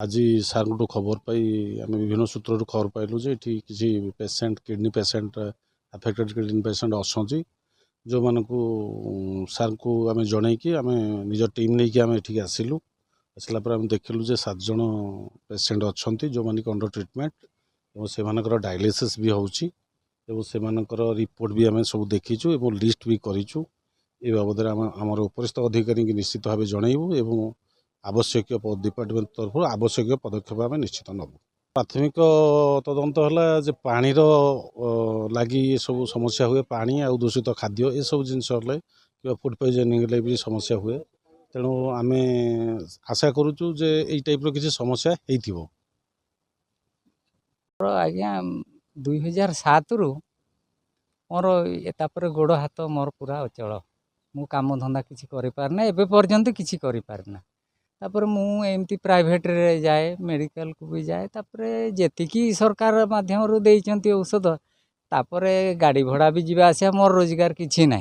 आज सार खबर पाई आम विभिन्न सूत्र खबर पाइलु जे किसी patient kidney patient affected kidney patient अच्छा जो मान को सार को आम जन कि आम निज टीम नहीं कि आम ये आसिलु आसला आम देखिलु जे 7 जन पेसेंट अच्छा जो मैंने अंडर ट्रिटमेंट और से डायलिसिस भी होची से रिपोर्ट भी आम सब देखीचु और लिस्ट भी करूँ ये बाबद आमर उपरिस्थ अधिकारी की निश्चित भाव जनइबू आवश्यक डिपार्टमेंट तरफ आवश्यक पदक्षेप आम निश्चित नबू। प्राथमिक तदंत है पानी लगी ये सब समस्या हुए पानी आ दूषित खाद्य ये सब जिनस कि फूड पॉइजनिंग भी समस्या हुए तेणु आम आशा करुचु जे यही टाइप किसी समस्या हो। आज्ञा 2007 रु मोर एतापर गोड़ हाथ मोर पूरा अचल मु काम धंदा किसी कर पारना एबे पर्यंत किसी कर पारना तापर मु एमती प्राइवेट रे जाए मेडिकल को भी जाए तापर जेतिकी सरकार माध्यम रु देइचंती औषध तापर गाड़ी भड़ा भी जीवा आसिया मोर रोजगार किसी ना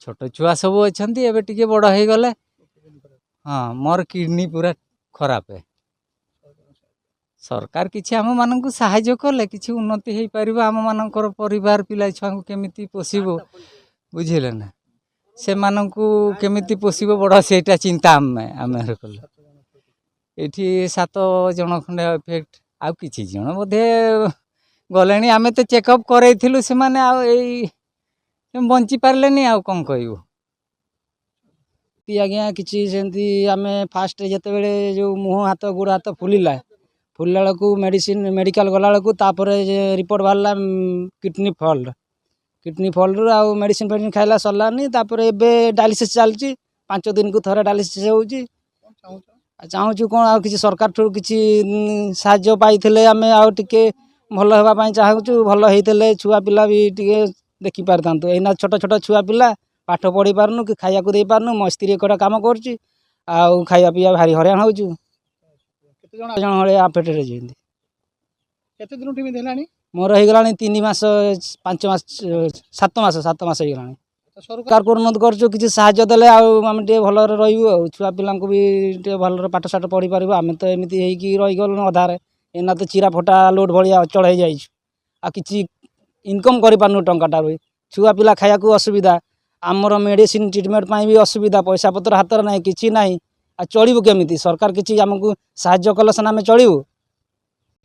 छोट छुआ सब अच्छी एबे टिके बड़ हो गले। हाँ मोर किडनी पूरा खराब है सरकार किसी आम मानक साहाय्य कले किसी उन्नति हो पार आम मानकर परिवार पिला छुआ को केमिति पोषिबो बुझिले ना से मानकु केमिति पोषिबो बड़ सेटा चिंता आम एठी 7 जन खंडे इफेक्ट आ किछि जन बोधे गलेनी आमे तो चेकअप करैथिलु से माने आ बंची पारलेनी आ कौन कहबो आज्ञा किसी सेमती आम फास्ट जिते बड़े जो मुँह हाथ गोड़ हाथ फुलिला फुलला को मेडिसिन मेडिकल गला रिपोर्ट बाहरला किडनी फॉल्ट आउ मेडिसिन फेडिसिन खाइला सरलानी तापर एबे डायलिसिस चलची 5 दिन को थरे डायलिसिस होउची चाहूँ कौन आ किसी सरकार ठू किसी साहाय्य पाई आम आउ टिके भल होगा चाहूँ भल होते छुआ पिला भी टिके देखी पारता एना छोट छोट छुआ पिला पाठ पढ़ी पारनु कि खाया दे पारनु मो स्त्री एक कम कर खाया पीवा भारी हरान हो मोर हो 3 मास 5 मास 7 मास 7 मास हो सरकार को अनुरोध कर किसी साहाय्य देले आम भल रू छुआ पिला भी भल पाठ साठ पढ़ी पार आम तो एमती रहीगल अधारे एना तो चिरा फटा लोड भाया अचल हो जाए आ कि इनकम कर टंकाटा छुआ पिला खाया असुविधा आमर मेडिसिन ट्रिटमेंट भी असुविधा पैसा पतर हाथ में ना कि ना आ चलू केमी सरकार किसी आमको साहाय्य कले सीना आम चलू।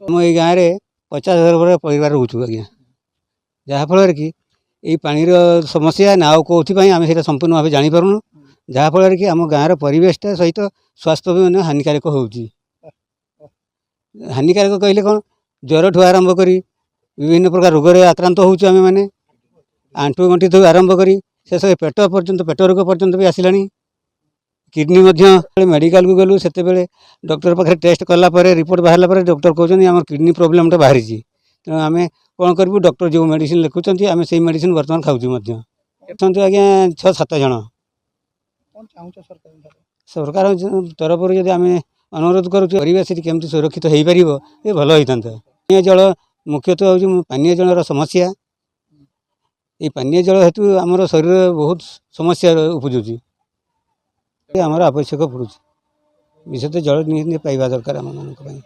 आम ये गाँव में 50,000 परिवार रोचु आज्ञा जहाँफल कि ये पानी समस्या ना कौन आम से संपूर्ण भाव जापर जहाँफल कि आम गाँव परिवेशटा सहित स्वास्थ्य भी हानिकारक हो हानिकारक कहले कौन ज्वर ठू आरंभ कर विभिन्न प्रकार रोग आक्रांत होमें मैंने आंठु गंठी ठू आरंभ कर शेष पेट पर्यंत पेट रोग पर्यंत भी आसला किडनी मेडिकल को गलु से डॉक्टर पाखे टेस्ट कलापर रिपोर्ट बाहर डॉक्टर कहते आम किडनी प्रोब्लेम बाहरी तेणु आम कौन करूँ डॉक्टर जो मेडिसिन लिखुं आम से मेडिसिन बर्तमान खाऊँ आज्ञा 6-7 जन सरकार तरफ जब आम अनुरोध करुँ परिवेश केमती सुरक्षित हो पार ये भल होता पानीय जल मुख्यतः हूँ पानीय जलर समस्या ये पानीय जल हेतु आमर शरीर बहुत समस्या उपजुची आमर आवश्यक पड़ू विशेषतः जल निहाती पाइबा दरकार आम मान।